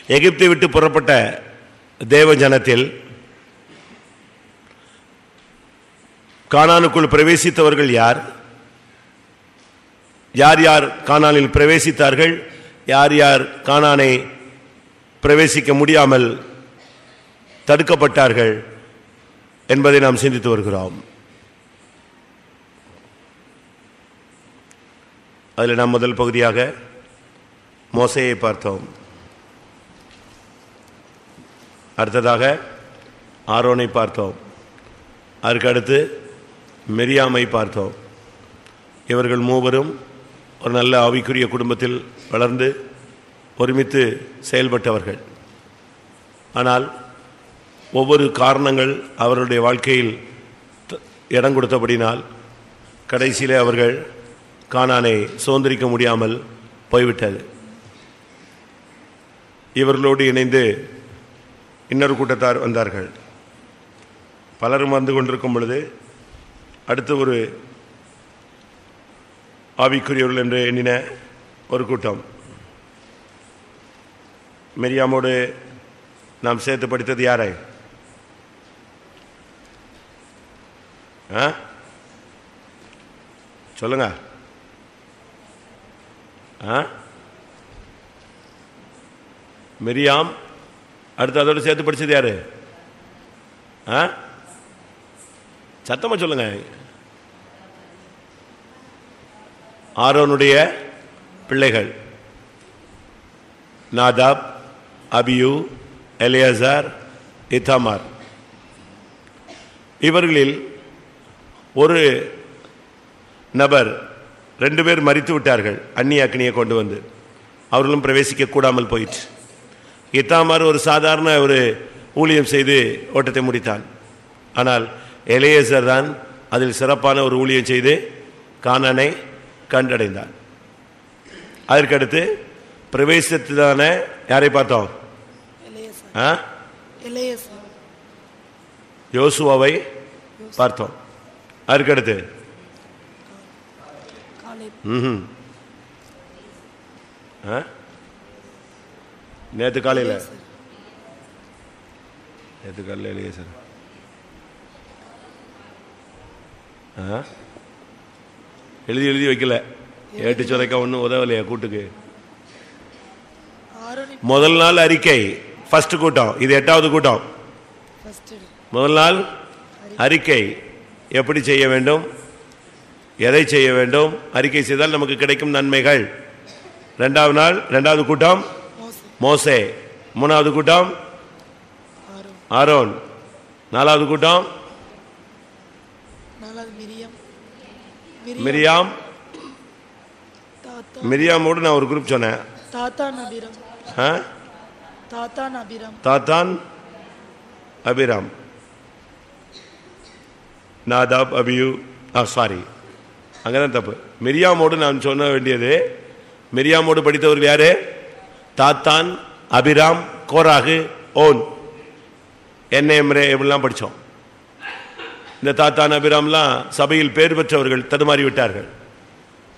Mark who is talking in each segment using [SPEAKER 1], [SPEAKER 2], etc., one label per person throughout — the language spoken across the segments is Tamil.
[SPEAKER 1] எகிப்தை விட்டு புறப்பட்ட தேவ ஜனத்தில் கானானுக்குள் பிரவேசித்தவர்கள் யார்? யார் யார் கானானில் பிரவேசித்தார்கள்? யார் யார் கானானை பிரவேசிக்க முடியாமல் தடுக்கப்பட்டார்கள் என்பதை நாம் சிந்தித்து வருகிறோம். அதில் நாம் முதல் பகுதியாக மோசேயை பார்த்தோம். அடுத்ததாக ஆரோனை பார்த்தோம். அதற்கு அடுத்து மிரியாமை பார்த்தோம். இவர்கள் மூவரும் ஒரு நல்ல ஆவிக்குரிய குடும்பத்தில் வளர்ந்து ஒருமித்து செயல்பட்டவர்கள். ஆனால் ஒவ்வொரு காரணங்கள் அவர்களுடைய வாழ்க்கையில் இடம் கொடுத்தபடினால் கடைசியிலே அவர்கள் கானானை சுதந்திரிக்க முடியாமல் போய்விட்டது. இவர்களோடு இணைந்து இன்னொரு கூட்டத்தார் வந்தார்கள். பலரும் வந்து கொண்டிருக்கும் பொழுது அடுத்து ஒரு ஆவிக்குரியவர்கள் என்று எண்ணின ஒரு கூட்டம். மிரியாமோடு நாம் சேர்த்து படித்தது யாரை? சொல்லுங்க. மிரியாம். அடுத்து அதோடு சேர்த்து படிச்சது யாரு? சத்தமா சொல்லுங்க. ஆரோனுடைய பிள்ளைகள் நாதாப், அபியூ, எலியாசார், இத்தாமார். இவர்களில் ஒரு நபர், 2 பேர் மரித்து விட்டார்கள். அந்நிய அக்னியை கொண்டு வந்து அவர்களும் பிரவேசிக்க கூடாமல் போயிற்று. இத்தாமார் ஒரு சாதாரண ஒரு ஊழியம் செய்து ஓட்டத்தை முடித்தான். ஆனால் எலியாசார் தான் அதில் சிறப்பான ஒரு ஊழியம் செய்து கானானை கண்டடைந்தான். அதற்கடுத்து பிரவேசத்தான யாரை பார்த்தோம்? யோசுவாவை பார்த்தோம். அதற்கடுத்து நேற்று காலையில் எலியாசார் எழுதி வைக்கல. ஏட்டு சுரைக்க ஒன்றும் உதவலையா கூட்டுக்கு? முதல் நாள் அறிக்கை, ஃபர்ஸ்ட் கூட்டம். இது 8வது கூட்டம். முதல் நாள் அறிக்கை, எப்படி செய்ய வேண்டும், எதை செய்ய வேண்டும், அறிக்கை செய்தால் நமக்கு கிடைக்கும் நன்மைகள். 2வது நாள் 2வது கூட்டம் மோசே. 3வது கூட்டம் ஆரோன். 4வது கூட்டம் மிரியாம். மிரியாமோடு நான் ஒரு குரூப் சொன்னேன். தாத்தான், அபிராம், நாதாப், அபியூ. சாரி, அங்கதான் தப்பு. மிரியாமோடு நான் சொன்ன வேண்டியது, மிரியாமோடு படித்தவர்கள் யாரு? தாத்தான், அபிராம், கோராகு, ஓன், என்எம்ரே இப்படிலாம் படித்தோம். இந்த தாத்தான் அபிராம்லாம் சபையில் பேர் பெற்றவர்கள் தடுமாறி விட்டார்கள்.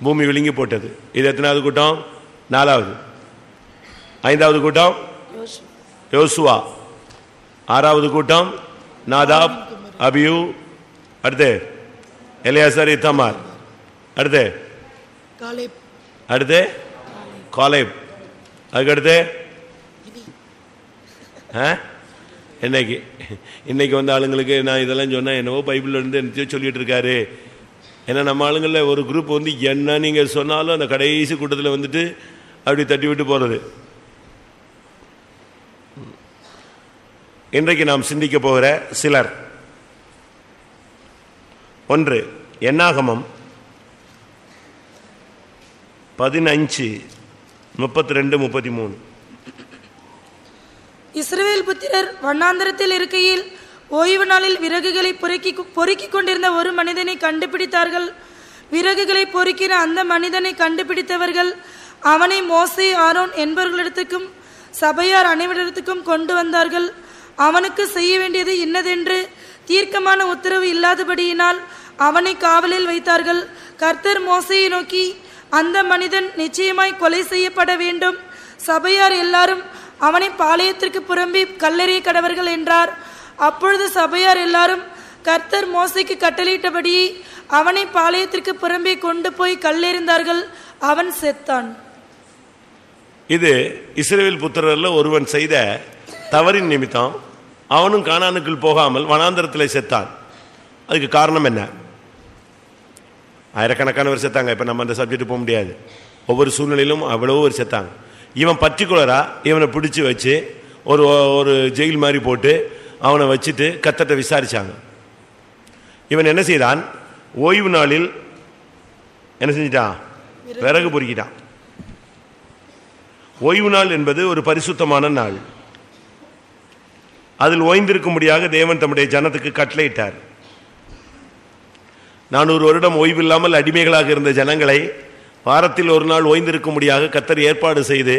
[SPEAKER 1] பூமி விழுங்கி போட்டது. இது எத்தனாவது கூட்டம்? 4வது. 5வது கூட்டம் யோசுவா. 6வது கூட்டம் நாதாப், அபியூ. அடுத்து எலியாசார், இத்தாமார். அடுத்து காலேப். அதுக்கடுத்து இன்னைக்கு வந்த ஆளுங்களுக்கு நான் இதெல்லாம் சொன்னேன், என்னவோ பைபிள்ல இருந்து என்ன சொல்லிட்டு இருக்காரு. ஏன்னா நம்ம ஆளுங்களில் ஒரு குரூப் வந்து என்ன நீங்கள் சொன்னாலும் அந்த கடைசி கூட்டத்தில் வந்துட்டு அப்படி தட்டி விட்டு போகிறது. இன்றைக்கு நாம் சிந்திக்க போகிற சிலர். 1 என்னாகமம் 15:32-33.
[SPEAKER 2] இஸ்ரவேல் புத்திரர் வண்ணாந்தரத்தில் இருக்கையில் ஓய்வு நாளில் விறகுகளை பொறுக்கிக் கொண்டிருந்த ஒரு மனிதனை கண்டுபிடித்தார்கள். விறகுகளை பொறுக்கின அந்த மனிதனை கண்டுபிடித்தவர்கள் அவனை மோசே, ஆரோன் என்பவர்களிடத்துக்கும் சபையார் அனைவரிடத்துக்கும் கொண்டு வந்தார்கள். அவனுக்கு செய்ய வேண்டியது இன்னதென்று தீர்க்கமான உத்தரவு இல்லாதபடியினால் அவனை காவலில் வைத்தார்கள். கர்த்தர் மோசேயை நோக்கி, அந்த மனிதன் நிச்சயமாய் கொலை செய்யப்பட வேண்டும். சபையார் எல்லாரும் அவனை பாளையத்திற்கு புறம்பே கல்லெறிய கடவர்கள் என்றார். அப்பொழுது சபையார் எல்லாரும் கர்த்தர் மோசேக்கு கட்டளையிட்டபடி அவனை பாளையத்திற்கு புறம்பே கொண்டு போய் கல்லெறிந்தார்கள். அவன் செத்தான்.
[SPEAKER 1] இது இஸ்ரவேல் புத்திரர்ல ஒருவன் செய்த தவறின் நிமித்தம் அவனும் கானானுக்குள் போகாமல் வனாந்தரத்தில் செத்தான். அதுக்கு காரணம் என்ன? ஆயிரக்கணக்கானவர் செத்தாங்க. இப்போ நம்ம அந்த சப்ஜெக்ட் போக முடியாது. ஒவ்வொரு சூழ்நிலையிலும் அவ்வளோ ஒரு செத்தாங்க. இவன் பர்டிகுலராக இவனை பிடிச்சி வச்சு ஒரு ஜெயில் மாதிரி போட்டு அவனை வச்சுட்டு கர்த்தர்ட்ட விசாரிச்சாங்க. இவன் என்ன செய்தான்? ஓய்வு நாளில் என்ன செஞ்சிட்டான்? விறகு பொறுக்கிட்டான். ஓய்வு நாள் என்பது ஒரு பரிசுத்தமான நாள். அதில் ஓய்ந்திருக்கும்படியாக தேவன் தம்முடைய ஜனத்துக்கு கட்டளையிட்டார். 400 வருடம் ஓய்வில்லாமல் அடிமைகளாக இருந்த ஜனங்களை வாரத்தில் ஒரு நாள் ஓய்ந்திருக்கும்படியாக கர்த்தர் ஏற்பாடு செய்து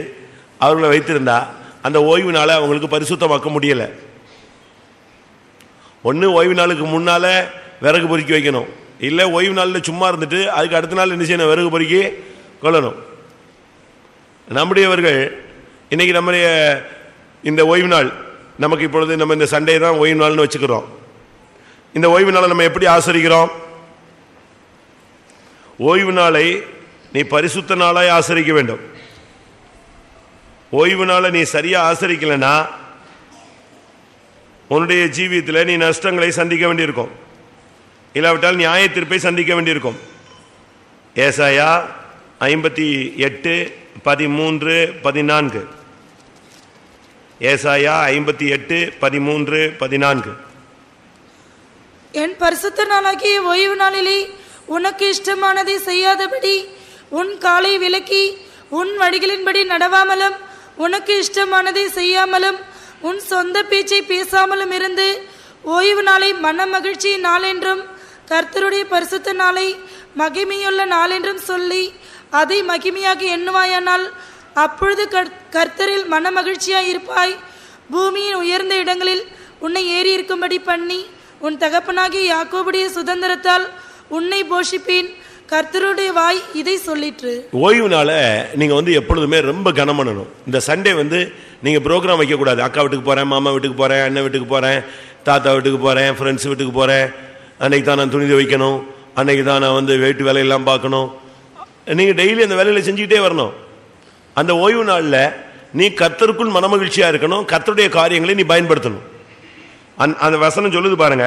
[SPEAKER 1] அவர்களை வைத்திருந்தா அந்த ஓய்வு நாளை அவங்களுக்கு பரிசுத்தமாக்க முடியலை. ஒன்று ஓய்வு நாளுக்கு முன்னால விறகு பொறுக்கி வைக்கணும், இல்லை ஓய்வு நாளில் சும்மா இருந்துட்டு அதுக்கு அடுத்த நாள் என்ன செய்யணும்? விறகு பொறுக்கி கொள்ளணும். நம்முடையவர்கள் இன்னைக்கு நம்முடைய இந்த ஓய்வு நாள் நமக்கு இப்பொழுது நம்ம இந்த சண்டே தான் ஓய்வு நாள்னு வச்சுக்கிறோம். இந்த ஓய்வு நாளை நம்ம எப்படி ஆசரிக்கிறோம்? ஓய்வு நாளை நீ பரிசுத்த நாளாய் ஆசரிக்க வேண்டும். ஓய்வு நாளை நீ சரியா ஆசரிக்கலைன்னா உன்னுடைய ஜீவியத்தில் நீ நஷ்டங்களை சந்திக்க வேண்டியிருக்கும், இல்லாவிட்டால் நியாய தீர்ப்பை சந்திக்க வேண்டியிருக்கும். ஏசாயா 58:13-14. ஏசாயா 58:13-14.
[SPEAKER 2] என் பரிசுத்த நாளாகிய ஓய்வு நாளிலே உனக்கு இஷ்டமானதை செய்யாதபடி உன் காலை விலக்கி உன் வழிகளின்படி நடவாமலும் உனக்கு இஷ்டமானதை செய்யாமலும் உன் சொந்த பேச்சை பேசாமலும் இருந்து ஓய்வு நாளை மன மகிழ்ச்சியின் நாள் என்றும் கர்த்தருடைய பரிசுத்த நாளை மகிமையுள்ள நாள் என்றும் சொல்லி அதை மகிமையாக எண்ணுவாயானால் அப்பொழுது கர்த்தரில் மன மகிழ்ச்சியாய் இருப்பாய். பூமியின் உயர்ந்த இடங்களில் உன்னை ஏறி இருக்கும்படி பண்ணி உன் தகப்பனாகிய யாக்கோபுடைய சுதந்திரத்தால் உன்னை போஷிப்பேன். கர்த்தருடைய வாய் இதை சொல்லிற்று.
[SPEAKER 1] ஓய்வு நாள நீங்க எப்பொழுதுமே ரொம்ப கனம் பண்ணணும். இந்த சண்டே நீங்க ப்ரோக்ராம் வைக்க கூடாது. அக்கா வீட்டுக்கு போறேன், மாமா வீட்டுக்கு போறேன், அண்ணன் வீட்டுக்கு போறேன், தாத்தா வீட்டுக்கு போறேன், ஃப்ரெண்ட்ஸ் வீட்டுக்கு போறேன், அன்னைக்கு தான் நான் துணி துவைக்கணும், அன்னைக்கு தான் நான் வீட்டு வேலையெல்லாம் பார்க்கணும். நீங்க டெய்லி அந்த வேலையில செஞ்சுக்கிட்டே வரணும். அந்த ஓய்வு நாளில் நீ கர்த்தருக்குள் மனமகிழ்ச்சியா இருக்கணும். கர்த்தருடைய காரியங்களை நீ பயன்படுத்தணும். அந்த வசனம் சொல்லுது பாருங்க,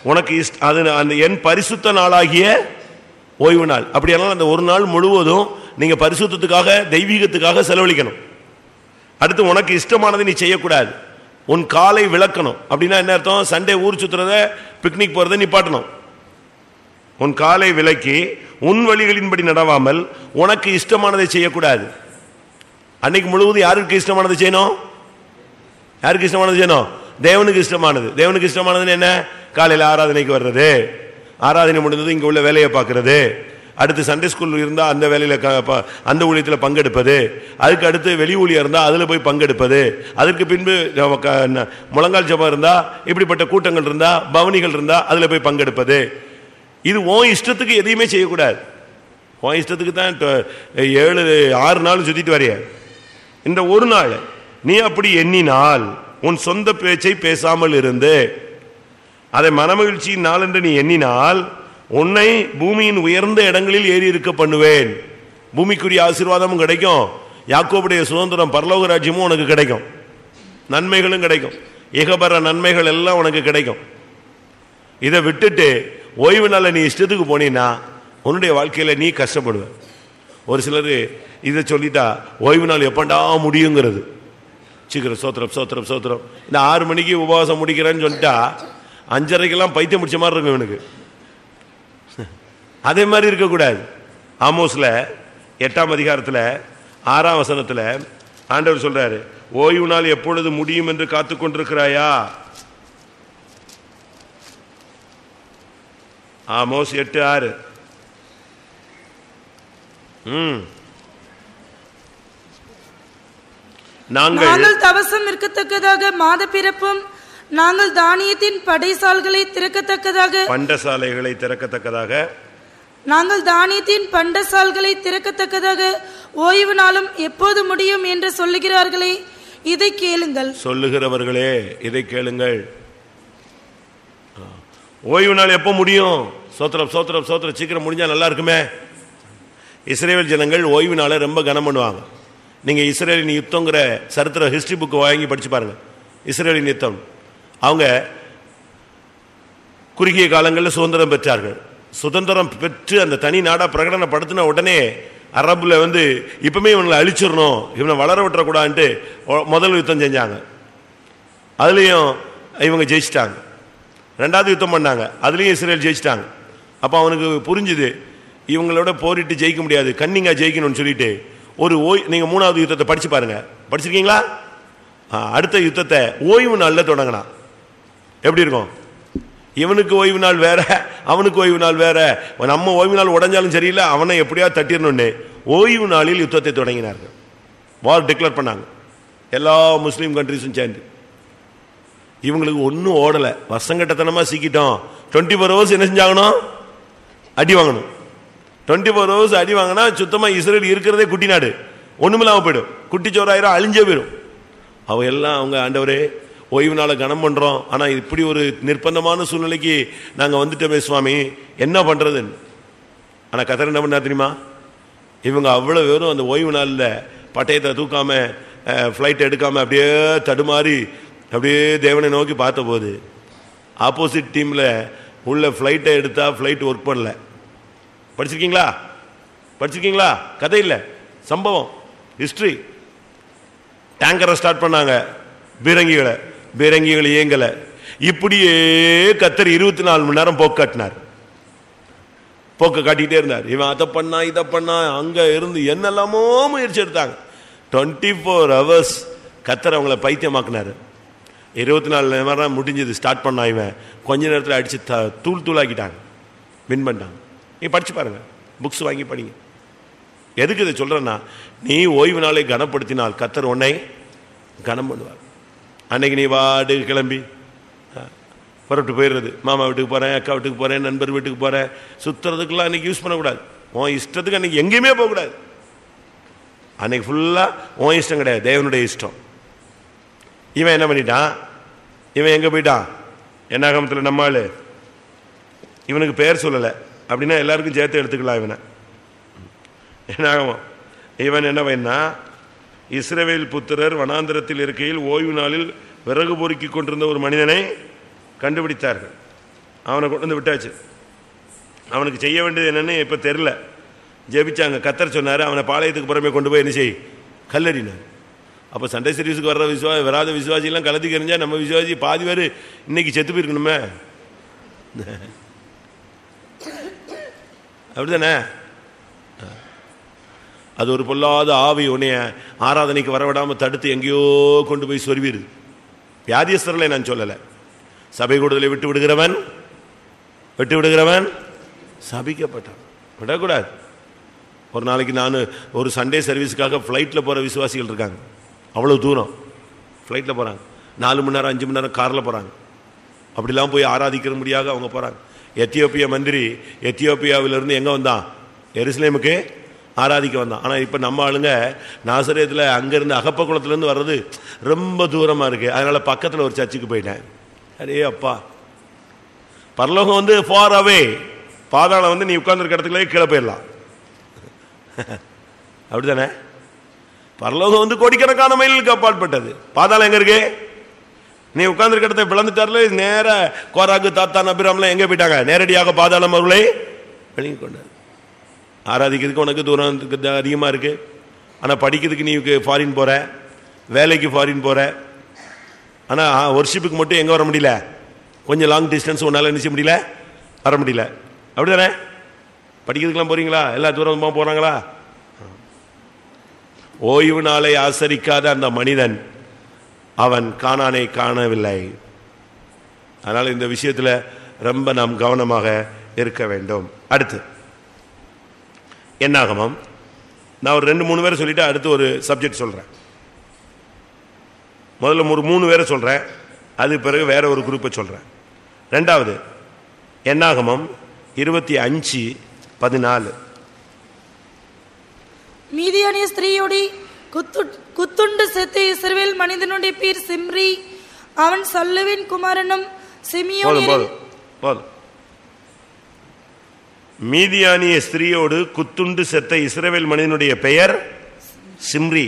[SPEAKER 1] உனக்கு அது அந்த என் பரிசுத்த நாளாகிய ஓய்வு நாள். அப்படியானால் அந்த ஒரு நாள் முழுவதும் நீங்க பரிசுத்தத்துக்காக தெய்வீகத்துக்காக செலவழிக்கணும். அடுத்து உனக்கு இஷ்டமானதை நீ செய்யக்கூடாது. உன் காலை விளக்கணும். அப்படின்னா என்ன அர்த்தம்? சண்டே ஊர் சுத்துறத, பிக்னிக் போறதை நிப்பாட்டணும். உன் காலை விலக்கி உன் வழிகளின்படி நடவாமல் உனக்கு இஷ்டமானதை செய்யக்கூடாது. அன்னைக்கு முழுவதும் யாருக்கு இஷ்டமானது செய்யணும்? யாருக்கு இஷ்டமானது செய்யணும்? தேவனுக்கு இஷ்டமானது. தேவனுக்கு இஷ்டமானதுன்னு என்ன? காலையில் ஆராதனைக்கு வர்றது, ஆராதனை முடிந்தது இங்கே உள்ள வேலையை பார்க்கறது, அடுத்து சண்டே ஸ்கூல் இருந்தால் அந்த வேலையில் அந்த ஊழியத்தில் பங்கெடுப்பது, அதுக்கு அடுத்து வெளி ஊழியம் இருந்தால் அதில் போய் பங்கெடுப்பது, அதற்கு பின்பு முழங்கால் ஜபம் இருந்தால், இப்படிப்பட்ட கூட்டங்கள் இருந்தால், பவனிகள் இருந்தால் அதில் போய் பங்கெடுப்பது. இது உன் இஷ்டத்துக்கு எதையுமே செய்யக்கூடாது. உன் இஷ்டத்துக்கு தான் 7-6 நாள் சுற்றிட்டு வரைய. இந்த ஒரு நாள் நீ அப்படி எண்ணினால், உன் சொந்த பேச்சை பேசாமல் இருந்து அதை மனமகிழ்ச்சியின் நாள் என்று நீ எண்ணினால், உன்னை பூமியின் உயர்ந்த இடங்களில் ஏறி இருக்க பண்ணுவேன். பூமிக்குரிய ஆசீர்வாதமும் கிடைக்கும், யாக்கோபுடைய சுதந்திரம் பரலோக ராஜ்யமும் உனக்கு கிடைக்கும், நன்மைகளும் கிடைக்கும், இகபர நன்மைகள் எல்லாம் உனக்கு கிடைக்கும். இதை விட்டுட்டு ஓய்வு நாள நீ இஷ்டத்துக்கு போனீன்னா உன்னுடைய வாழ்க்கையில நீ கஷ்டப்படுவ. ஒரு சிலர் இதை சொல்லிட்டா ஓய்வு நாள் எப்பண்டா முடியுங்கிறது. சீக்கிரம் சோத்திரம் சோத்திரம் சோத்திரம். இந்த 6 மணிக்கு உபவாசம் முடிக்கிறேன்னு சொல்லிட்டா 5:30 பைத்தியம் முடிச்ச மாதிரி இருக்கும் இவனுக்கு. அதே மாதிரி இருக்கக்கூடாது. ஆமோஸ்ல 8ஆம் அதிகாரத்தில் 6ஆம் வசனத்தில் ஆண்டவர் சொல்றாரு, ஓய்வு நாள் எப்பொழுது முடியும் என்று காத்து கொண்டிருக்கிறாயா? ஆமோஸ் 8:6.
[SPEAKER 2] நாங்கள் தவசம் இருக்கத்தக்கதாக மாத பிறப்பும் நாங்கள் தானியத்தின் படைசால்களை திறக்கத்தக்கதாக
[SPEAKER 1] பண்டசாலைகளை திறக்கத்தக்கதாக
[SPEAKER 2] நாங்கள் தானியத்தின் பண்டசால்களை திறக்கத்தக்கதாக ஓய்வு நாளும் எப்போது முடியும் என்று சொல்லுகிறார்களே, இதை கேளுங்கள்.
[SPEAKER 1] சொல்லுகிறவர்களே இதை கேளுங்கள். ஓய்வு நாள் எப்போ முடியும்? சோத்திரம் சோத்திரம் சோத்திரம், சீக்கிரம் முடிஞ்சா நல்லா இருக்குமே. இஸ்ரேல் ஜனங்கள் ஓய்வு நாளை ரொம்ப கனம் பண்ணுவாங்க. நீங்க இஸ்ரேலின் யுத்தங்கிற சரித்திர ஹிஸ்டரி புக் வாங்கி படிச்சு பாருங்க. இஸ்ரேலின் யுத்தம், அவங்க குறுகிய காலங்களில் சுதந்திரம் பெற்றார்கள். சுதந்திரம் பெற்று அந்த தனி நாடா பிரகடனப்படுத்தின உடனே அரபுல இப்பவுமே இவங்களை அழிச்சிடணும், இவனை வளர விட்டுறக்கூடாதுன்ட்டு முதல் யுத்தம் செஞ்சாங்க. அதுலேயும் இவங்க ஜெயிச்சிட்டாங்க. ரெண்டாவது யுத்தம் பண்ணாங்க, அதுலேயும் இஸ்ரேல் ஜெயிச்சிட்டாங்க. அப்போ அவனுக்கு புரிஞ்சுது இவங்களோட போரிட்டு ஜெயிக்க முடியாது, கன்னிங்கா ஜெயிக்கணும்னு சொல்லிட்டு நீங்க மூணாவது யுத்தத்தை படிச்சு பாருங்க. படிச்சிருக்கீங்களா? அடுத்த யுத்தத்தை ஓய்வு நாளில் தொடங்கினா எப்படி இருக்கும்? இவனுக்கு ஓய்வு நாள் வேற, அவனுக்கு ஓய்வு நாள் வேற. நம்ம ஓய்வு நாள் உடஞ்சாலும் சரியில்லை, அவனை எப்படியா தட்டிடணும்னு ஓய்வு நாளில் யுத்தத்தை தொடங்கினார்கள். வார் டிக்ளேர் பண்ணாங்க எல்லா முஸ்லீம் கண்ட்ரிஸும் சேர்ந்து. இவங்களுக்கு ஒன்றும் ஓடலை, வருஷங்கட்டத்தனமாக சிக்கிட்டோம். 24 hours என்ன செஞ்சாங்கணும்? அடி வாங்கணும். 24 hours அடி வாங்கினா சுத்தமாக இஸ்ரேல் இருக்கிறதே குட்டி நாடு, ஒன்றுமில்லாமல் போயிடும், குட்டிச்சோறாயிரம் அழிஞ்சே போயிடும். அவங்க ஆண்டவரே ஓய்வு நாளை கனம் பண்ணுறோம், ஆனால் இப்படி ஒரு நிர்பந்தமான சூழ்நிலைக்கு நாங்கள் வந்துட்டோமே சுவாமி, என்ன பண்ணுறதுன்னு. ஆனால் கத்தர் என்ன பண்ணா தெரியுமா? இவங்க அவ்வளோ வெறும் அந்த ஓய்வு நாளில் பட்டயத்தை தூக்காம ஃப்ளைட் எடுக்காமல் அப்படியே தடுமாறி அப்படியே தேவனை நோக்கி பார்த்த போது ஆப்போசிட் டீமில் உள்ள ஃப்ளைட்டை எடுத்தால் ஃப்ளைட் ஒர்க் பண்ணல. படிச்சிருக்கீங்களா? படிச்சிருக்கீங்களா? கதை இல்லை, சம்பவம், ஹிஸ்ட்ரி. டேங்கரை ஸ்டார்ட் பண்ணாங்க, பீரங்கிகளை இயங்கலை. இப்படியே கத்தர் 24 மணி நேரம் போக்கு காட்டினார். போக்க காட்டிக்கிட்டே இருந்தார். இவன் அதை பண்ணா இதை பண்ணா, அங்க இருந்து என்னெல்லாமோ முயற்சி எடுத்தாங்க. 24 hours கத்தர் அவங்கள பைத்தியமாக்குனாரு. 24 மணி நேரம் முடிஞ்சது. ஸ்டார்ட் பண்ணா இவன் கொஞ்ச நேரத்தில் அடிச்சு தூள் தூளாக்கிட்டாங்க, வின் பண்ணிட்டாங்க. நீ படிச்சு பாருங்க, புக்ஸ் வாங்கி படிங்க. எதுக்கு இதை சொல்றேன்னா, நீ ஓய்வு நாளை கனப்படுத்தினால் கத்தர் உன்னை கனம் பண்ணுவார். அன்னைக்கு நீ வாடு கிளம்பி புறப்பட்டு போயிடுறது, மாமா வீட்டுக்கு போகிறேன், அக்கா வீட்டுக்கு போகிறேன், நண்பர் வீட்டுக்கு போகிறேன், சுற்றுறதுக்கெல்லாம் அன்றைக்கி யூஸ் பண்ணக்கூடாது. உன் இஷ்டத்துக்கு அன்றைக்கி எங்கேயுமே போகக்கூடாது. அன்றைக்கி ஃபுல்லாக உன் இஷ்டம் கிடையாது, தேவனுடைய இஷ்டம். இவன் என்ன பண்ணிட்டான்? இவன் எங்கே போயிட்டான்? என்னாகமத்தில் நம்மாள் இவனுக்கு பெயர் சொல்லலை அப்படின்னா எல்லாருக்கும் சேர்த்து எடுத்துக்கலாம். இவனை என்னாகமம் இவன் என்ன பண்ணா, இஸ்ரவேல் புத்திரர் வனாந்திரத்தில் இருக்கையில் ஓய்வு நாளில் விறகு பொறுக்கி கொண்டிருந்த ஒரு மனிதனை கண்டுபிடித்தார்கள். அவனை கொண்டு வந்து விட்டாச்சு. அவனுக்கு செய்ய வேண்டியது என்னன்னு இப்போ தெரில. ஜெபிச்சாங்க. கத்தர் சொன்னார், அவனை பாளையத்துக்கு புறமே கொண்டு போய் என்ன செய், கல்லறினார். அப்போ சண்டே சர்வீஸுக்கு வராத விசுவாசியெல்லாம் கலத்துக்கு எறிஞ்சா நம்ம விசுவாசி பாதி பேர் இன்னைக்கு செத்து போயிருக்கணுமே. அப்படிதானே? அது ஒரு பொல்லாத ஆவி உன்னைய ஆராதனைக்கு வரவிடாமல் தடுத்து எங்கேயோ கொண்டு போய் சொருவிடுது. வியாதியஸ்தர்களை நான் சொல்லலை. சபை கூடுதலை விட்டு விடுகிறவன் சபிக்கப்பட்டான். விடக்கூடாது. ஒரு நாளைக்கு நான் ஒரு சண்டே சர்வீஸுக்காக ஃப்ளைட்டில் போகிற விசுவாசிகள் இருக்காங்க. அவ்வளோ தூரம் ஃப்ளைட்டில் போகிறாங்க, 4 மணி நேரம் 5 மணி நேரம் காரில் போகிறாங்க. அப்படிலாம் போய் ஆராதிக்கிற முடியாத அவங்க போகிறாங்க. எத்தியோப்பியா மந்திரி எத்தியோப்பியாவிலிருந்து எங்கே வந்தான்? எருசலேமுக்கு ஆராதிக்க வந்தான். ஆனால் இப்போ நம்ம ஆளுங்க நாசரேத்தில் அங்கேருந்து அகப்பக்குளத்துலேருந்து வர்றது ரொம்ப தூரமாக இருக்குது. அதனால் பக்கத்தில் ஒரு சர்ச்சுக்கு போயிட்டேன். அரே அப்பா, பரலோகம் ஃபார் அவே, பாதாளம் நீ உட்கார்ந்துருக்க இடத்துக்குள்ளே கீழே போயிடலாம். அப்படித்தானே? பரலோகம் கோடிக்கணக்கான மைலுக்கு அப்பாற்பட்டது. பாதாளம் எங்கே இருக்கு? நீ உட்கார்ந்துருக்க இடத்தை பிளந்துட்டார்ல. நேர கோராக்கு தாத்தான் அபிராம்லாம் எங்கே போயிட்டாங்க? நேரடியாக பாதாளம் அவர்களை வெளியே கொண்டார். ஆராதிக்கிறதுக்கு உனக்கு தூரம் அதிகமாக இருக்குது. ஆனால் படிக்கிறதுக்கு நீ ஃபாரின் போகிற, வேலைக்கு ஃபாரின் போகிற. ஆனால் ஒர்ஷிப்புக்கு மட்டும் எங்கே வர முடியல? கொஞ்சம் லாங் டிஸ்டன்ஸ் உன்னால் நினைச்ச முடியல, வர முடியல. அப்படி தானே? படிக்கிறதுக்கெல்லாம் போகிறீங்களா? எல்லா தூரமாக போகிறாங்களா? ஓய்வு நாளை ஆசரிக்காத அந்த மனிதன் அவன் கானானை காணவில்லை. அதனால் இந்த விஷயத்தில் ரொம்ப நாம் கவனமாக இருக்க வேண்டும். அடுத்து என்னாகமம். நான் ஒரு 2-3 பேரை சொல்லிட்டு அடுத்து ஒரு சப்ஜெக்ட் சொல்கிறேன். முதல்ல ஒரு 3 பேரை சொல்கிறேன், அது பிறகு வேற ஒரு குரூப்பை சொல்கிறேன். ரெண்டாவது என்னாகமம் 25:14.
[SPEAKER 2] மீதியானிய ஸ்திரீயோடி குத்துண்டு செத்த இஸ்ரவேல் மனிதனுடைய பேர் சிம்ரி. அவன் சல்லுவின் குமாரனும் சிமியோனின்.
[SPEAKER 1] மீதியானிய ஸ்திரீயோடு குத்துண்டு செத்த இஸ்ரவேல் மனிதனுடைய பெயர் சிம்ரி.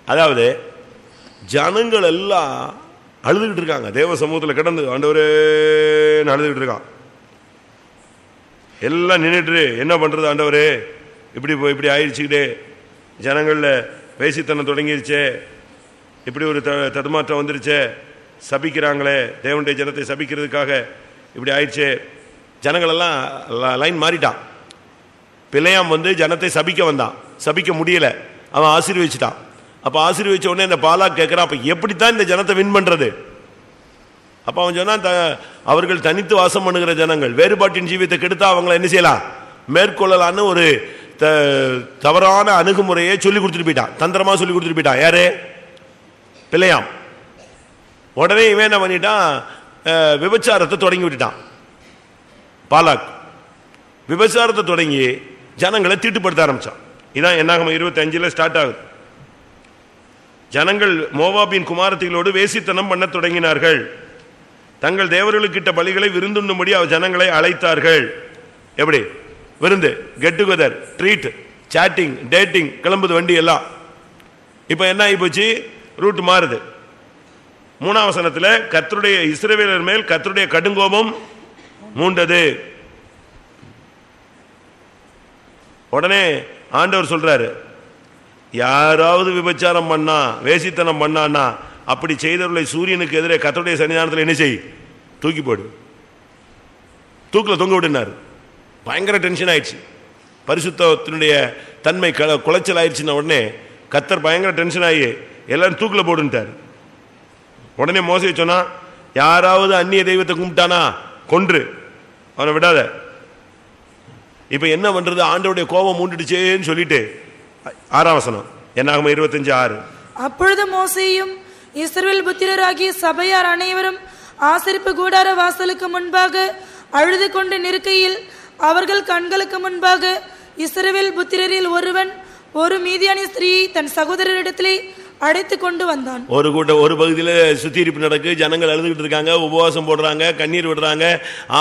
[SPEAKER 1] அதாவது ஜனங்கள் எல்லாம் அழுதுகிட்டு இருக்காங்க, தேவ சமூகத்தில் கிடந்து ஆண்டவரே அழுதுகிட்டு இருக்கான். எல்லாம் நின்றுட்டு என்ன பண்றது ஆண்டவரே, இப்படி ஆயிடுச்சுக்கிட்டே, ஜனங்கள்ல வேசித்தனம் தொடங்கிருச்சே, இப்படி ஒரு தடுமாற்றம் வந்துருச்சே, சபிக்கிறாங்களே, தேவனுடைய ஜனத்தை சபிக்கிறதுக்காக இப்படி ஆயிடுச்சே. ஜனங்கள் எல்லாம் லைன் மாறிட்டான். பிள்ளையாம் ஜனத்தை சபிக்க வந்தான், சபிக்க முடியல, அவன் ஆசீர்வதிச்சிட்டான். அப்ப ஆசீர்வதிச்ச உடனே இந்த பாலாக் கேட்கிறான், அப்ப எப்படித்தான் இந்த ஜனத்தை வின் பண்றது? அப்ப அவன் சொன்னான், அவர்கள் தனித்து வாசம் பண்ணுகிற ஜனங்கள், வேறுபாட்டின் ஜீவியத்தை கெடுத்தா அவங்களை என்ன செய்யலாம், மேற்கொள்ளலான்னு ஒரு தவறான அணுகுமுறையை சொல்லி கொடுத்துட்டு போயிட்டான், தந்திரமா சொல்லி கொடுத்துட்டு போயிட்டான். யாரு? பிள்ளையாம். உடனே இவன் என்ன பண்ணிட்டான், விபச்சாரத்தை தொடங்கி விட்டுட்டான். பாலாக் விபச்சாரத்தை தொடங்கி ஜனங்களை தீட்டுப்படுத்த ஆரம்பிச்சான். இதான் என்னாகமம் 25 ஸ்டார்ட் ஆகுது. ஜனங்கள் மோவாபின் குமாரத்திகளோடு வேசித்தனம் பண்ண தொடங்கினார்கள். தங்கள் தேவர்களுக்கிட்ட பலிகளை விருந்துண்ணும்படி ஜனங்களை அழைத்தார்கள். எப்படி விருந்து? Get together, treat, chatting, dating, கிளம்புது வண்டி எல்லாம். இப்ப என்ன ஆகி போச்சு, ரூட் மாறுது. 3ஆம் வசனத்துல கர்த்தருடைய இஸ்ரவேலர் மேல் கர்த்தருடைய கடுங்கோபம் மூண்டது. உடனே ஆண்டவர் சொல்றாரு, யாராவது விபச்சாரம் பண்ணா, வேசித்தனம் பண்ணான்னா, அப்படி செய்தவர்களை சூரியனுக்கு எதிரே கர்த்தருடைய சன்னிதானத்தில் என்ன செய், தூக்கி போடு, தூக்கில் தொங்க விடுனாரு. பயங்கர டென்ஷன் ஆயிடுச்சு, பரிசுத்தத்தினுடைய தன்மை குலைச்சல் ஆயிடுச்சுன்னா உடனே கர்த்தர் பயங்கர டென்ஷன் ஆகி எல்லாரும் தூக்கில் போடுன்ட்டார். உடனே மோசே சொன்னா, யாராவது அந்நிய தெய்வத்தை கும்பிட்டானா கொன்று, அவனை விடாத. இப்ப என்ன பண்றது, ஆண்டவருடைய கோபம் மூண்டுடுச்சேன்னு சொல்லிட்டு 6ஆம் வசனம் என்னாகமம் 25:6.
[SPEAKER 2] அப்பொழுது மோசேயும் இஸ்ரவேல் புத்திரராகிய சபையார் அனைவரும் ஆசரிப்பு கூடார வாசலுக்கு முன்பாக அழுது கொண்டு நிற்கையில், அவர்கள் கண்களுக்கு முன்பாக இஸ்ரவேல் புத்திரரில் ஒருவன் ஒரு மீதியானிய ஸ்திரீயை தன் சகோதரரிடத்திலே அழைத்து கொண்டு வந்தான்.
[SPEAKER 1] ஒரு பகுதியில் சுத்திகரிப்பு நடக்கு, ஜனங்கள் அழுதுகிட்டு இருக்காங்க, உபவாசம் போடுறாங்க, கண்ணீர் விடுறாங்க,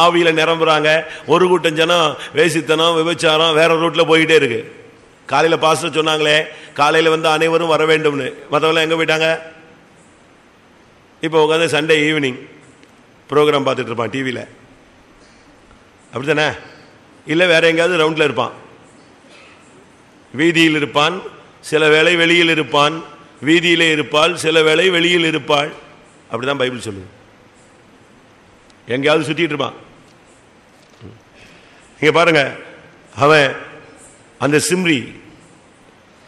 [SPEAKER 1] ஆவியில நிரம்புறாங்க. ஒரு கூட்டம் ஜனம் வேசித்தனம், விபச்சாரம் வேற ரூட்ல போயிட்டே இருக்கு. காலையில பாஸ்டர் சொன்னாங்களே, காலையில அனைவரும் வர வேண்டும்னு, மற்றவங்க எங்க போயிட்டாங்க? இப்போ உட்காந்து சண்டே ஈவினிங் ப்ரோக்ராம் பார்த்துட்டு இருப்பான் டிவியில், அப்படித்தானே? இல்லை வேற எங்கேயாவது ரவுண்டில் இருப்பான், வீதியில் இருப்பான், சில வேளை வெளியில் இருப்பான், வீதியிலே இருப்பாள், சில வேளை வெளியில் இருப்பாள். அப்படிதான் பைபிள் சொல்லுது. எங்கேயாவது சுத்திட்டு இருப்பான். இங்க பாருங்க, அவன் அந்த சிம்ரி,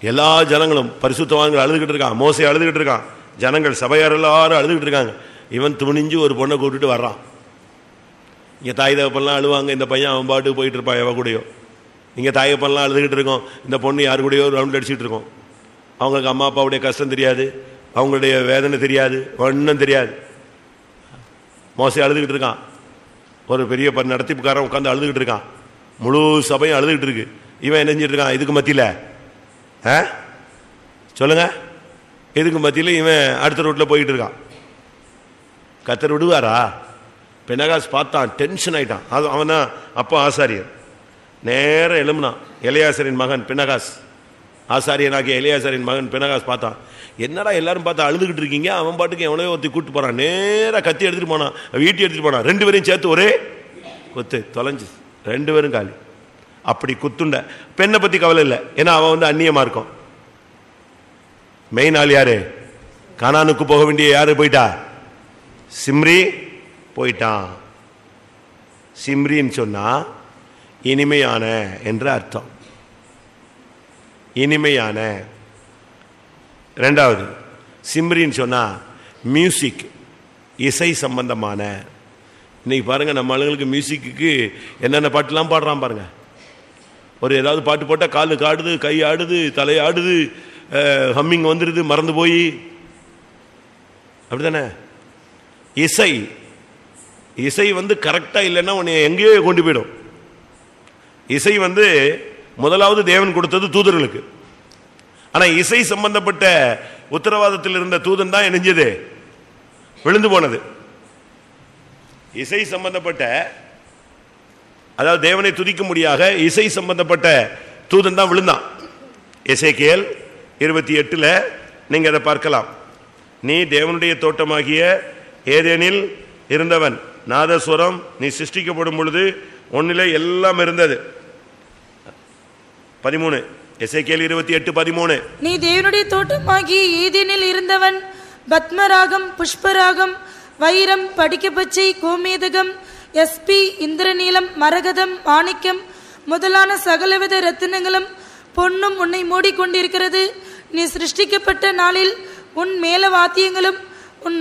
[SPEAKER 1] எல்லா ஜனங்களும் பரிசுத்தவான்கள் அழுதுகிட்டு இருக்கான், மோசே அழுதுகிட்டு இருக்கான், ஜனங்கள் சபையார் எல்லாரும் அழுதுகிட்டு இருக்காங்க. இவன் துணிஞ்சு ஒரு பொண்ணை கூப்பிட்டு வர்றான். இங்க தாய் தகப்பெல்லாம் அழுவாங்க, இந்த பையன் அவன் பாட்டுக்கு போயிட்டு இருப்பான் எவ கூடயோ. இங்க தாய் தகப்பெல்லாம் அழுதுகிட்டு இருக்கோம், இந்த பொண்ணு யாரு கூடயோ ரவுண்ட் அடிச்சுட்டு இருக்கோம். அவங்களுக்கு அம்மா அப்பாவுடைய கஷ்டம் தெரியாது, அவங்களுடைய வேதனை தெரியாது, ஒன்றும் தெரியாது. மோசே அழுதுகிட்டு இருக்கான். ஒரு பெரிய நடத்திப்புக்காரன் உட்காந்து அழுதுகிட்டு இருக்கான், முழு சபையும் அழுதுகிட்டு இருக்கு. இவன் என்ன செஞ்சிட்டு இருக்கான்? இதுக்கு மத்தியில் சொல்லுங்க, இதுக்கு மத்தியில் இவன் அடுத்த ரூட்ல போயிட்டு இருக்கான். கர்த்தர் விடுவாரா? பினகாஸ் பார்த்தான், டென்ஷன் ஆயிட்டான். அது அவன் தான் அப்போ ஆசாரியர். நேரம் எழும்பினான். எலியாசரின் மகன் பினகாஸ், ஆசாரியனாகிய எலியாசரின் மகன் பினகாஸ் பார்த்தான். என்னடா எல்லாரும் பார்த்தா அழுதுகிட்டு இருக்கீங்க, அவன் பாட்டுக்கு எவனையோ ஒருத்தி கூப்பிட்டு போறான். நேராக கத்தி எடுத்துட்டு போனான், வீட்டி எடுத்துட்டு போனான். 2 பேரையும் சேர்த்து ஒரே கொத்து தொலைஞ்சு, 2 பேரும் காலி. அப்படி குத்துண்ட. பெண்ணை பத்தி கவலை இல்லை, ஏன்னா அவன் அந்நியமா இருக்கும். மெயின் ஆள் யாரு? கானானுக்கு போக வேண்டிய யாரு போயிட்டா? சிம்ரி போயிட்டான். சிம்ரின்னு சொன்னா இனிமையான என்ற அர்த்தம். இனிமையான. 2வது சிம்ரின்னு சொன்னா மியூசிக், இசை சம்பந்தமான. இன்னைக்கு பாருங்க, நம்ம ஆளுங்களுக்கு மியூசிக்கு என்னென்ன பாட்டுலாம் பாடுறான் பாருங்க. ஒரு ஏதாவது பாட்டு போட்டால் காலு காடுது, கை ஆடுது, தலை ஆடுது, ஹம்மிங் வந்துடுது, மறந்து போய். அப்படித்தானே? இசை இசை கரெக்டா இல்லைன்னா உன்னை எங்கேயோ கொண்டு போயிடும். இசை முதலாவது தேவன் கொடுத்தது தூதர்களுக்கு. ஆனா இசை சம்பந்தப்பட்ட உத்தரவாதத்தில் இருந்த தூதன் தான் என்னஞ்சது? விழுந்து போனது. இசை சம்பந்தப்பட்ட, அதாவது தேவனை துதிக்க முடியாத இசை சம்பந்தப்பட்ட தூதன் தான் விழுந்தான். எசேக்கியேல் 28 நீங்க அதை பார்க்கலாம். நீ தேவனுடைய தோட்டமாகிய ஏதேனில் இருந்தவன், நாதஸ்வரம் நீ சிருஷ்டிக்கப்படும் பொழுது ஒன்னிலே எல்லாம் இருந்தது. 13 எசேக்கியேல் 28:13
[SPEAKER 2] நீ தேவனுடைய தோட்டமாகிய ஏதேனில் இருந்தவன், பத்மராகம், புஷ்பராகம், வைரம், படிக்கப்பச்சை, கோமேதகம், எஸ்பி, இந்திரநீலம், மரகதம், மாணிக்கம் முதலான சகலவித ரத்தினங்களும் பொன்னும் உன்னை மூடிக்கொண்டிருக்கிறது. நீ சிருஷ்டிக்கப்பட்ட நாளில் உன் மேல வாத்தியங்களும் உன்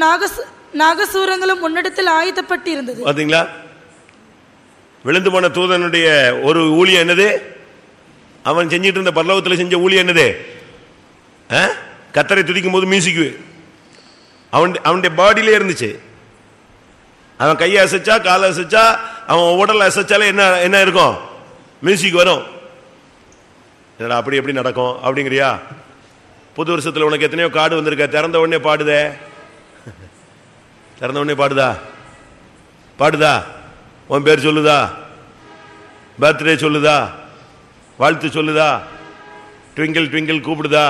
[SPEAKER 2] நாகசூரங்களும் உன்னிடத்தில் ஆயத்தப்பட்டிருந்தது.
[SPEAKER 1] பாத்தீங்களா? விழுந்து போன தூதனுடைய ஒரு ஊழியம் என்னது? அவன் செஞ்சிட்டு இருந்த பரலோகத்தில் செஞ்ச ஊழியம் என்னது? கர்த்தரை துதிக்கும் போது மியூசிக் அவனுடைய பாடியிலே இருந்துச்சு. அவன் கையை அசைச்சா, காலை அசைச்சா, அவன் உடல் அசைச்சாலே என்ன இருக்கும்? மியூசிக் வரும். அப்படி எப்படி நடக்கும் அப்படிங்கிறியா? புது வருஷத்தில் உனக்கு எத்தனையோ கார்டு வந்திருக்க, திறந்த உடனே பாடுதே, திறந்த உடனே பாடுதா? உன் பேர் சொல்லுதா? பர்த்டே சொல்லுதா? வாழ்த்து சொல்லுதா? ட்விங்கிள் ட்விங்கிள் கூப்பிடுதா?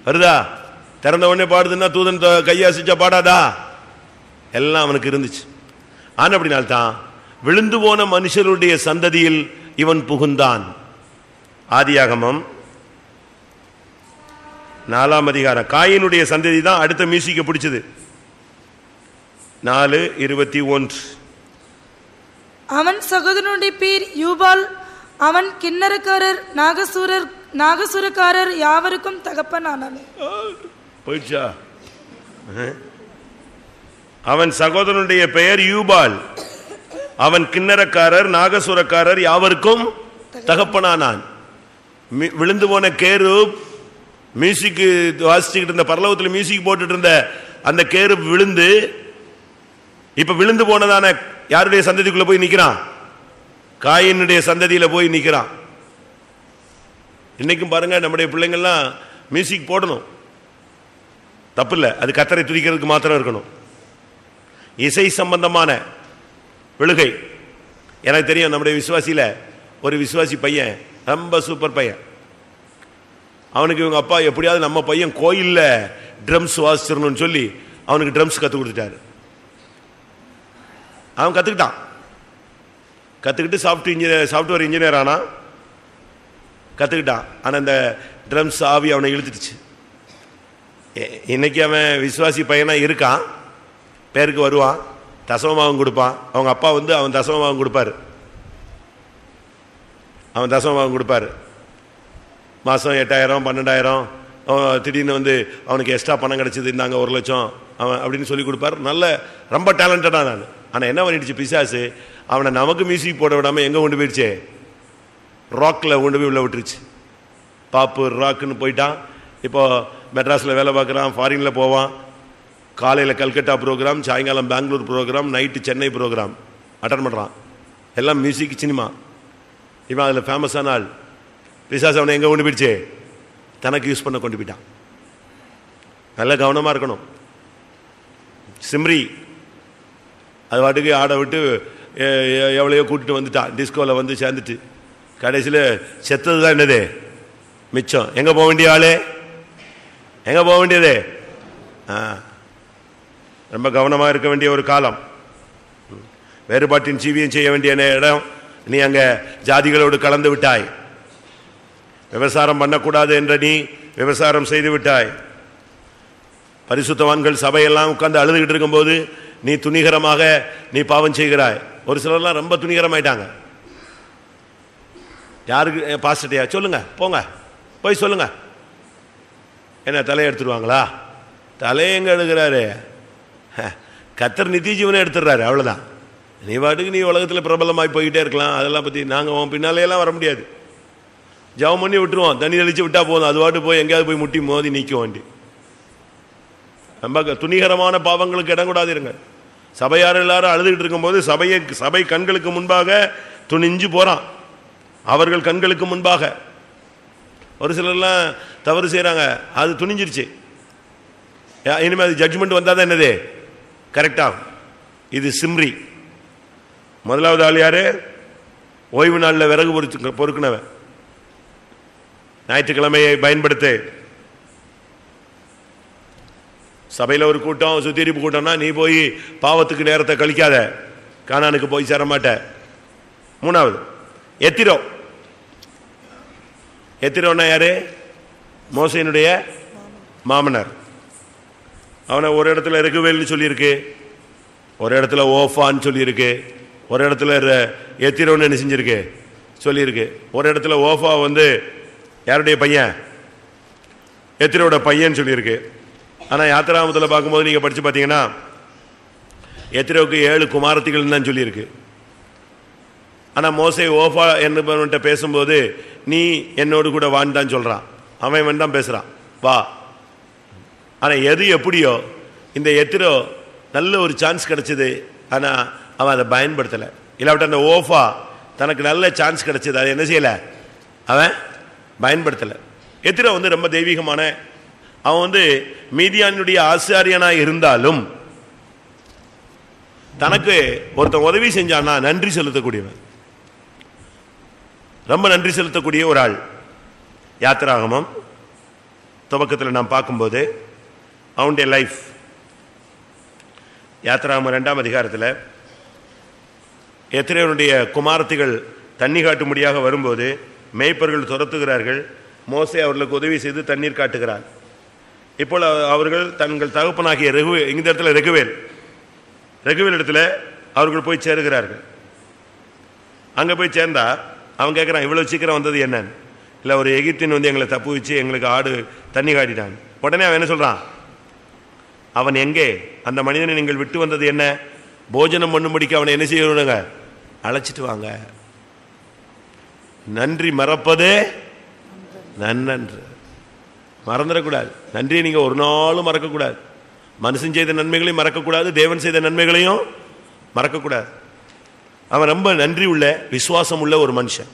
[SPEAKER 1] வருதா? திறந்த உடனே பாடுதுன்னா தூதன் கையை அசைச்சா பாடாதா? எல்லாம் அவனுக்கு இருந்துச்சு. ஆனா அப்படினால்தான் விழுந்து போன மனுஷருடைய சந்ததியில் இவன் புகுந்தான். ஆதியாகமம் 4ஆம் அதிகாரம். காயினுடைய சந்ததி தான் அடுத்த மியூசிக்கை பிடிச்சது. 4:21
[SPEAKER 2] அவன் சகோதரனுடைய பேர் யூபால், அவன் கிண்ணறக்காரர், நாகசுரக்காரர் யாவருக்கும் தகப்பனானான்.
[SPEAKER 1] போயிடுச்சா? அவன் சகோதரனுடைய பெயர் யூபால், அவன் கிண்ணறக்காரர், நாகசுரக்காரர் யாவருக்கும் தகப்பனானான். விழுந்து போன கேருப் மியூசிக் வாசிச்சுக்கிட்டு இருந்த, பரலோகத்தில் மியூசிக் போட்டுட்டு இருந்த அந்த கேருப் விழுந்து இப்ப விழுந்து போனதான யாருடைய சந்ததிக்குள்ள போய் நிக்கிறான்? காயினுடைய சந்ததியில போய் நிக்கிறான். இன்னைக்கும் பாருங்க, நம்முடைய பிள்ளைங்கள்லாம் மியூசிக் போடணும், தப்பு இல்லை. அது கர்த்தரை துதிக்கிறதுக்கு மாத்திரம் இருக்கணும். இசை சம்பந்தமான விழுகை. எனக்கு தெரியும், நம்முடைய விசுவாசியில ஒரு விசுவாசி பையன், ரொம்ப சூப்பர் பையன். அவனுக்கு இவங்க அப்பா எப்படியாவது நம்ம பையன் கோயில்ல ட்ரம்ஸ் வாசிச்சிடணும்னு சொல்லி அவனுக்கு ட்ரம்ஸ் கற்றுக் கொடுத்துட்டாரு. அவன் கற்றுக்கிட்டு சாஃப்ட்வேர் இன்ஜினியர் ஆனா கற்றுக்கிட்டான். ஆனால் இந்த ட்ரம்ஸ் ஆவி அவனை இழுத்துடுச்சு. இன்னைக்கு அவன் விசுவாசி பையனா இருக்கான், பேருக்கு வருவான், தசமமாகவும் கொடுப்பான். அவங்க அப்பா அவன் தசமமாகவும் கொடுப்பாரு. அவன் தசமமாகவும் கொடுப்பாரு. மாதம் 8,000 12,000 திடீர்னு அவனுக்கு எக்ஸ்ட்ரா பணம் கிடச்சிது, இருந்தாங்க 1 லட்சம் அவன் அப்படின்னு சொல்லி கொடுப்பார். நல்ல ரொம்ப டேலண்டடாக நான். ஆனால் என்ன பண்ணிடுச்சு பிசாசு, அவனை நமக்கு மியூசிக் போட விடாமல் எங்கே கொண்டு போயிடுச்சு? ராக்கில் கொண்டு போய் உள்ள விட்டுருச்சு. பாப்பு ராக்குன்னு போயிட்டான். இப்போ மெட்ராஸில் வேலை பார்க்குறான், ஃபாரினில் போவான். காலையில் கல்கட்டா ப்ரோக்ராம், சாயங்காலம் Bangalore programme, night Chennai programme attend பண்ணுறான். எல்லாம் மியூசிக், சினிமா. இவன் அதில் ஃபேமஸான ஆள். பிசாசு அவனை எங்கே கொண்டு போயிடுச்சு? தனக்கு யூஸ் பண்ண கொண்டு போயிட்டான். நல்ல கவனமாக இருக்கணும். சிம்ரி அது வாட்டுக்கு ஆட விட்டு எவ்வளையோ கூட்டிட்டு வந்துட்டான். டிஸ்கோவில் சேர்ந்துட்டு கடைசியில் செத்தது தான் என்னது மிச்சம். எங்கே போக வேண்டிய ஆளே? எங்கே போக வேண்டியது? ரொம்ப கவனமாக இருக்க வேண்டிய ஒரு காலம். வேறுபாட்டின் ஜீவியம் செய்ய வேண்டிய இடம். நீ அங்கே ஜாதிகளோடு கலந்து விட்டாய். விபசாரம் பண்ணக்கூடாது என்ற நீ விபசாரம் செய்து விட்டாய். பரிசுத்தவான்கள் சபையெல்லாம் உட்கார்ந்து அழுதுகிட்டு இருக்கும்போது நீ துணிகரமாக நீ பாவம் செய்கிறாய். ஒரு சிலர்லாம் ரொம்ப துணிகரமாயிட்டாங்க. யாருக்கு? பாஸ்டர்யா சொல்லுங்க, போங்க போய் சொல்லுங்க. என்ன தலையை எடுத்துருவாங்களா? தலையை எங்க எடுக்கிறாரு? கர்த்தர் நித்திய ஜீவனை எடுத்துடுறாரு, அவ்வளவுதான். நீ வாட்டுக்கு நீ உலகத்தில் பிரபலமாய் போய்கிட்டே இருக்கலாம். அதெல்லாம் பற்றி நாங்கள் உன் பின்னாலேயெல்லாம் வர முடியாது. ஜெபம் பண்ணி விட்டுருவோம், தண்ணி தெளிச்சு விட்டா போதும். அது வாட்டு போய் எங்கேயாவது போய் முட்டி மோதி நிற்க வேண்டி. ரொம்ப துணிகரமான பாவங்களுக்கு இடம் கூடாது இருங்க. சபையார் எல்லாரும் அழுதுகிட்டு இருக்கும்போது சபை கண்களுக்கு முன்பாக துணிஞ்சு போறான். அவர்கள் கண்களுக்கு முன்பாக ஒரு சிலர்லாம் தவறு செய்கிறாங்க, அது துணிஞ்சிருச்சு. இனிமேல் அது ஜட்ஜ்மெண்ட் வந்தால் தான் என்னது கரெக்டாகும். இது சிம்ரி. முதலாவது ஆள் யாரு? ஓய்வு நாளில் விறகு பொறுக்குனவன். ஞாயிற்றுக்கிழமையை பயன்படுத்து. சபையில் ஒரு கூட்டம், சுத்திரிப்பு கூட்டம்னா நீ போய் பாவத்துக்கு நேரத்தை கழிக்காத, கானானுக்கு போய் சேர மாட்ட. மூணாவது எத்திரோ. எத்திரோன்னா யாரு? மோசையினுடைய மாமனார். அவனை ஒரு இடத்துல ரெகுவேல்னு சொல்லியிருக்கு, ஒரு இடத்துல ஓஃபான்னு சொல்லியிருக்கு, ஒரு இடத்துல எத்திரோன்னு என்ன செஞ்சிருக்கு சொல்லியிருக்கு. ஒரு இடத்துல ஓஃபா யாருடைய பையன்? எத்திரோட பையன் சொல்லியிருக்கு. ஆனால் யாத்திராமத்தில் பார்க்கும்போது நீங்கள் படித்து பார்த்தீங்கன்னா எத்திரோவுக்கு 7 குமாரத்திகள் தான் சொல்லியிருக்கு. ஆனால் மோசே ஓஃபா என்பவன்கிட்ட பேசும்போது நீ என்னோடு கூட வான்னு தான் சொல்கிறான். அவன் தான் பேசுகிறான், வா. ஆனால் எது எப்படியோ இந்த எத்திரோ நல்ல ஒரு சான்ஸ் கிடைச்சிது, ஆனால் அவன் அதை பயன்படுத்தலை. இல்லாவிட்ட அந்த ஓஃபா தனக்கு நல்ல சான்ஸ் கிடைச்சது, அதை என்ன செய்யலை, அவன் பயன்படுத்தலை. எத்திரோ ரொம்ப தெய்வீகமான, அவன் மீதியானுடைய ஆசாரியனாக இருந்தாலும் தனக்கு ஒருத்தன் உதவி செஞ்சான்னா நன்றி செலுத்தக்கூடியவன், ரொம்ப நன்றி செலுத்தக்கூடிய ஒரு ஆள். யாத்திராகமம் துவக்கத்தில் நாம் பார்க்கும்போது அவனுடைய லைஃப், யாத்திராகமம் 2ஆம் அதிகாரத்தில் எத்திரோனுடைய குமாரத்திகள் தண்ணி காட்டும்படியாக வரும்போது மேய்ப்பர்கள் துரத்துகிறார்கள். மோசே அவர்களுக்கு உதவி செய்து தண்ணீர் காட்டுகிறார். இப்போ அவர்கள் தங்கள் தகப்பனாகிய இந்த இடத்துல ரெகுவேல் இடத்துல அவர்கள் போய் சேருகிறார்கள். அங்கே போய் சேர்ந்தா அவன் கேட்குறான், இவ்வளோ சீக்கிரம் வந்தது என்னன்னு. இல்லை, ஒரு எகிப்தின் எங்களை தப்பு வச்சு எங்களுக்கு ஆடு தண்ணி காட்டிட்டான். உடனே அவன் என்ன சொல்கிறான், அவன் எங்கே? அந்த மனிதனை நீங்கள் விட்டு வந்தது என்ன? போஜனம் பண்ணும்படிக்கு அவனை என்ன செய்யணுங்க, அழைச்சிட்டு வாங்க. நன்றி மறப்பதே நன்று. மறந்துடக்கூடாது. நன்றியை நீங்கள் ஒரு நாளும் மறக்கக்கூடாது. மனுஷன் செய்த நன்மைகளையும் மறக்கக்கூடாது, தேவன் செய்த நன்மைகளையும் மறக்கக்கூடாது. அவன் ரொம்ப நன்றி உள்ள, விசுவாசம் உள்ள ஒரு மனுஷன்.